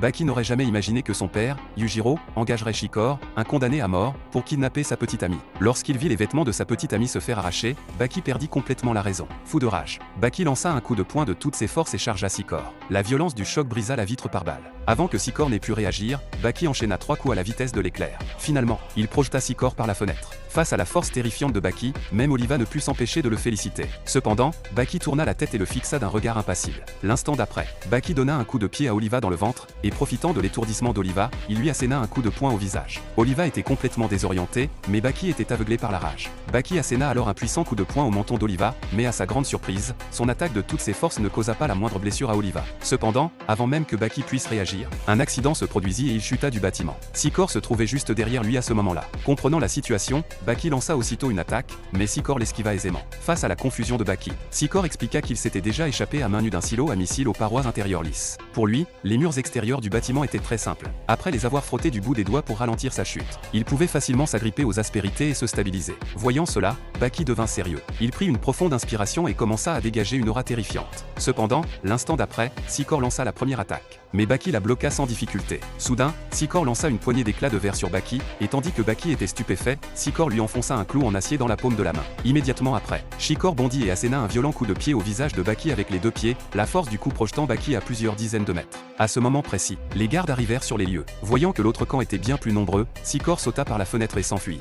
Baki n'aurait jamais imaginé que son père, Yujiro, engagerait Shikor, un condamné à mort, pour kidnapper sa petite amie. Lorsqu'il vit les vêtements de sa petite amie se faire arracher, Baki perdit complètement la raison. Fou de rage, Baki lança un coup de poing de toutes ses forces et chargea Shikor. La violence du choc brisa la vitre par balle. Avant que Shikor n'ait pu réagir, Baki enchaîna 3 coups à la vitesse de l'éclair. Finalement, il projeta Shikor par la fenêtre. Face à la force terrifiante de Baki, même Oliva ne put s'empêcher de le féliciter. Cependant, Baki tourna la tête et le fixa d'un regard impassible. L'instant d'après, Baki donna un coup de pied à Oliva dans le ventre, et profitant de l'étourdissement d'Oliva, il lui asséna un coup de poing au visage. Oliva était complètement désorienté, mais Baki était aveuglé par la rage. Baki asséna alors un puissant coup de poing au menton d'Oliva, mais à sa grande surprise, son attaque de toutes ses forces ne causa pas la moindre blessure à Oliva. Cependant, avant même que Baki puisse réagir, un accident se produisit et il chuta du bâtiment. Shikor se trouvait juste derrière lui à ce moment-là. Comprenant la situation, Baki lança aussitôt une attaque, mais Shikor l'esquiva aisément. Face à la confusion de Baki, Shikor expliqua qu'il s'était déjà échappé à main nue d'un silo à missiles aux parois intérieures lisses. Pour lui, les murs extérieurs du bâtiment étaient très simples. Après les avoir frottés du bout des doigts pour ralentir sa chute, il pouvait facilement s'agripper aux aspérités et se stabiliser. Voyant cela, Baki devint sérieux. Il prit une profonde inspiration et commença à dégager une aura terrifiante. Cependant, l'instant d'après, Shikor lança la première attaque. Mais Baki la bloqua sans difficulté. Soudain, Shikor lança une poignée d'éclats de verre sur Baki, et tandis que Baki était stupéfait, Shikor lui enfonça un clou en acier dans la paume de la main. Immédiatement après, Shikor bondit et asséna un violent coup de pied au visage de Baki avec les 2 pieds, la force du coup projetant Baki à plusieurs dizaines de mètres. À ce moment précis, les gardes arrivèrent sur les lieux. Voyant que l'autre camp était bien plus nombreux, Shikor sauta par la fenêtre et s'enfuit.